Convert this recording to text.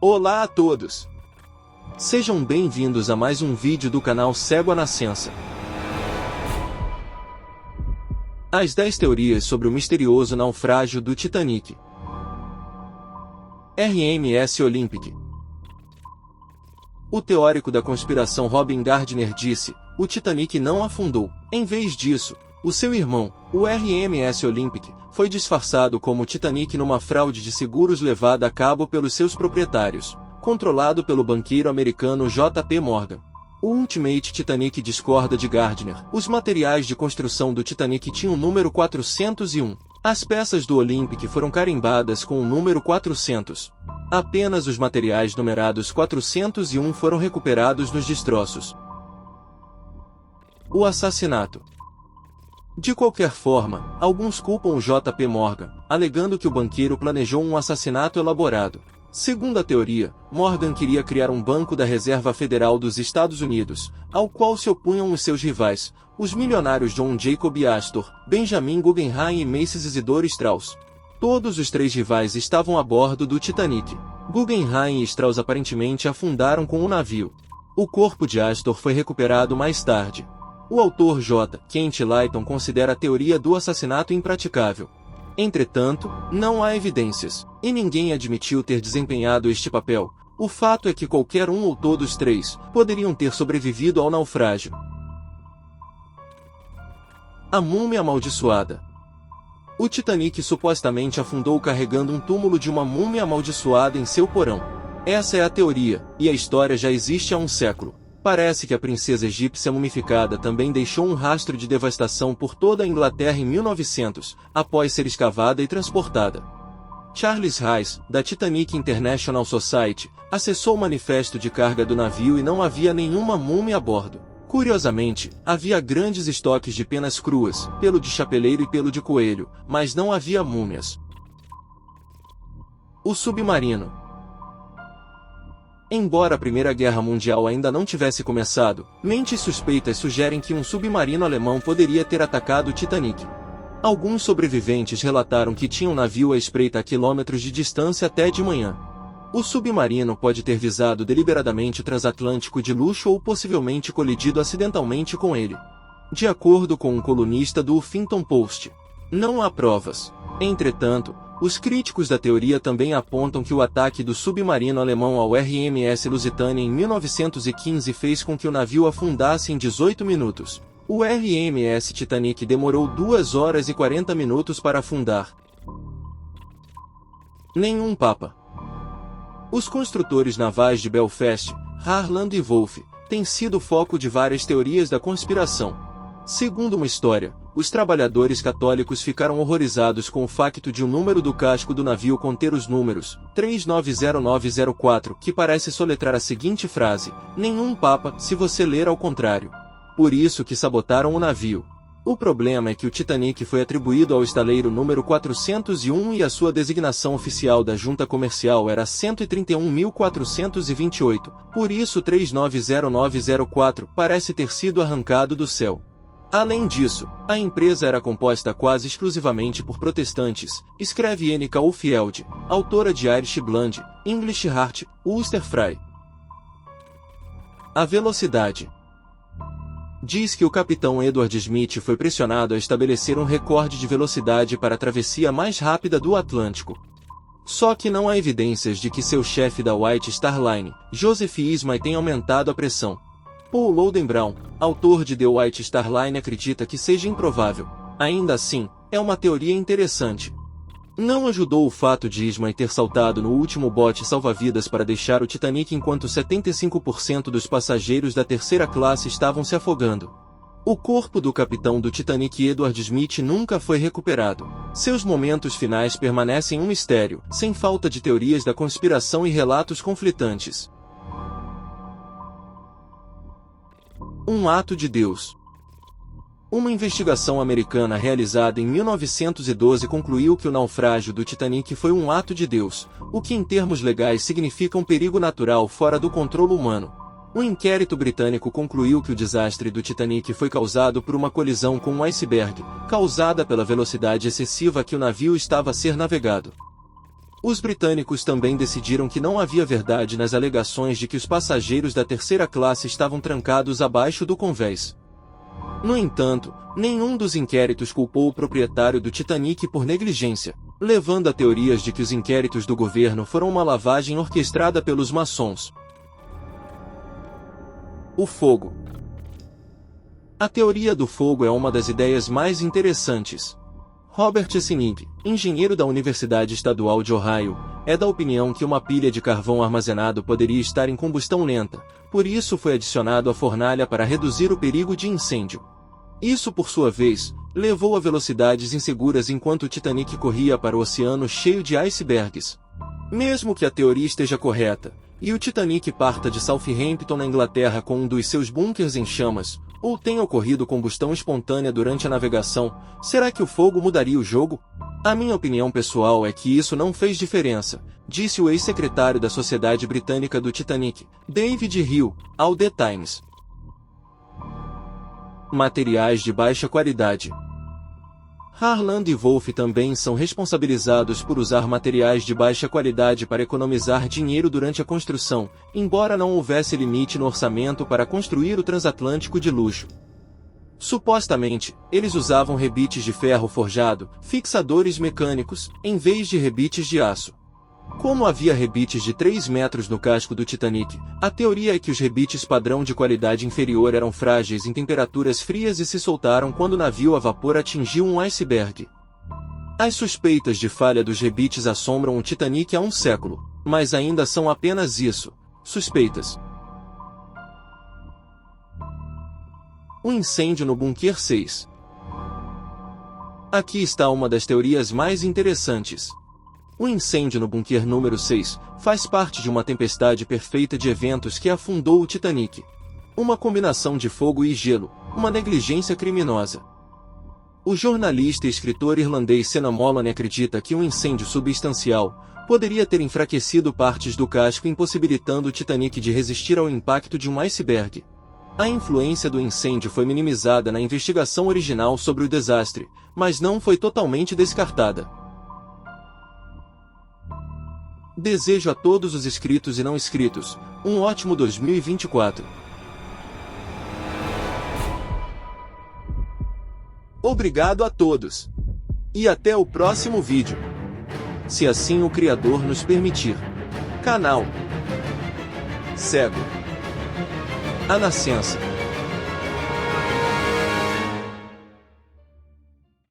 Olá a todos! Sejam bem-vindos a mais um vídeo do canal Cego à Nascença. As 10 teorias sobre o misterioso naufrágio do Titanic. RMS Olympic. O teórico da conspiração Robin Gardner disse: o Titanic não afundou. Em vez disso, o seu irmão, o RMS Olympic, foi disfarçado como Titanic numa fraude de seguros levada a cabo pelos seus proprietários, controlado pelo banqueiro americano J.P. Morgan. O Ultimate Titanic discorda de Gardner. Os materiais de construção do Titanic tinham o número 401. As peças do Olympic foram carimbadas com o número 400. Apenas os materiais numerados 401 foram recuperados nos destroços. O assassinato. De qualquer forma, alguns culpam o J.P. Morgan, alegando que o banqueiro planejou um assassinato elaborado. Segundo a teoria, Morgan queria criar um banco da Reserva Federal dos Estados Unidos, ao qual se opunham os seus rivais, os milionários John Jacob Astor, Benjamin Guggenheim e Macy's Isidore Strauss. Todos os três rivais estavam a bordo do Titanic. Guggenheim e Strauss aparentemente afundaram com o navio. O corpo de Astor foi recuperado mais tarde. O autor J. Kent Layton considera a teoria do assassinato impraticável. Entretanto, não há evidências, e ninguém admitiu ter desempenhado este papel. O fato é que qualquer um ou todos três poderiam ter sobrevivido ao naufrágio. A múmia amaldiçoada. O Titanic supostamente afundou carregando um túmulo de uma múmia amaldiçoada em seu porão. Essa é a teoria, e a história já existe há um século. Parece que a princesa egípcia mumificada também deixou um rastro de devastação por toda a Inglaterra em 1900, após ser escavada e transportada. Charles Rice, da Titanic International Society, acessou o manifesto de carga do navio e não havia nenhuma múmia a bordo. Curiosamente, havia grandes estoques de penas cruas, pelo de chapeleiro e pelo de coelho, mas não havia múmias. O submarino. Embora a Primeira Guerra Mundial ainda não tivesse começado, mentes suspeitas sugerem que um submarino alemão poderia ter atacado o Titanic. Alguns sobreviventes relataram que tinham um navio à espreita a quilômetros de distância até de manhã. O submarino pode ter visado deliberadamente o transatlântico de luxo ou possivelmente colidido acidentalmente com ele. De acordo com um colunista do Huffington Post, não há provas. Entretanto, os críticos da teoria também apontam que o ataque do submarino alemão ao RMS Lusitania em 1915 fez com que o navio afundasse em 18 minutos. O RMS Titanic demorou 2 horas e 40 minutos para afundar. Nenhum Papa. Os construtores navais de Belfast, Harland e Wolff, têm sido foco de várias teorias da conspiração. Segundo uma história, os trabalhadores católicos ficaram horrorizados com o facto de o número do casco do navio conter os números 390904, que parece soletrar a seguinte frase: nenhum papa, se você ler ao contrário. Por isso que sabotaram o navio. O problema é que o Titanic foi atribuído ao estaleiro número 401 e a sua designação oficial da junta comercial era 131.428, por isso 390904 parece ter sido arrancado do céu. Além disso, a empresa era composta quase exclusivamente por protestantes, escreve Annika Oldfield, autora de Irish Blonde, English Heart, Ulster Fry. A velocidade. Diz que o capitão Edward Smith foi pressionado a estabelecer um recorde de velocidade para a travessia mais rápida do Atlântico. Só que não há evidências de que seu chefe da White Star Line, Joseph Ismay, tenha aumentado a pressão. Paul Louden-Brown, autor de The White Star Line, acredita que seja improvável. Ainda assim, é uma teoria interessante. Não ajudou o fato de Ismay ter saltado no último bote salva-vidas para deixar o Titanic enquanto 75% dos passageiros da terceira classe estavam se afogando. O corpo do capitão do Titanic Edward Smith nunca foi recuperado. Seus momentos finais permanecem um mistério, sem falta de teorias da conspiração e relatos conflitantes. Um ato de Deus. Uma investigação americana realizada em 1912 concluiu que o naufrágio do Titanic foi um ato de Deus, o que em termos legais significa um perigo natural fora do controle humano. Um inquérito britânico concluiu que o desastre do Titanic foi causado por uma colisão com um iceberg, causada pela velocidade excessiva a que o navio estava a ser navegado. Os britânicos também decidiram que não havia verdade nas alegações de que os passageiros da terceira classe estavam trancados abaixo do convés. No entanto, nenhum dos inquéritos culpou o proprietário do Titanic por negligência, levando a teorias de que os inquéritos do governo foram uma lavagem orquestrada pelos maçons. O fogo. A teoria do fogo é uma das ideias mais interessantes. Robert Sinnip, engenheiro da Universidade Estadual de Ohio, é da opinião que uma pilha de carvão armazenado poderia estar em combustão lenta, por isso foi adicionado à fornalha para reduzir o perigo de incêndio. Isso, por sua vez, levou a velocidades inseguras enquanto o Titanic corria para o oceano cheio de icebergs. Mesmo que a teoria esteja correta, e o Titanic parta de Southampton na Inglaterra com um dos seus bunkers em chamas, ou tenha ocorrido combustão espontânea durante a navegação, será que o fogo mudaria o jogo? A minha opinião pessoal é que isso não fez diferença, disse o ex-secretário da Sociedade Britânica do Titanic, David Hill, ao The Times. Materiais de baixa qualidade. Harland e Wolff também são responsabilizados por usar materiais de baixa qualidade para economizar dinheiro durante a construção, embora não houvesse limite no orçamento para construir o transatlântico de luxo. Supostamente, eles usavam rebites de ferro forjado, fixadores mecânicos, em vez de rebites de aço. Como havia rebites de 3 metros no casco do Titanic, a teoria é que os rebites padrão de qualidade inferior eram frágeis em temperaturas frias e se soltaram quando o navio a vapor atingiu um iceberg. As suspeitas de falha dos rebites assombram o Titanic há um século, mas ainda são apenas isso, suspeitas. O incêndio no Bunker 6. Aqui está uma das teorias mais interessantes. O incêndio no bunker número 6 faz parte de uma tempestade perfeita de eventos que afundou o Titanic. Uma combinação de fogo e gelo, uma negligência criminosa. O jornalista e escritor irlandês Senan Moloney acredita que um incêndio substancial poderia ter enfraquecido partes do casco, impossibilitando o Titanic de resistir ao impacto de um iceberg. A influência do incêndio foi minimizada na investigação original sobre o desastre, mas não foi totalmente descartada. Desejo a todos os inscritos e não inscritos um ótimo 2024. Obrigado a todos. E até o próximo vídeo. Se assim o Criador nos permitir. Canal Cego. A Nascença.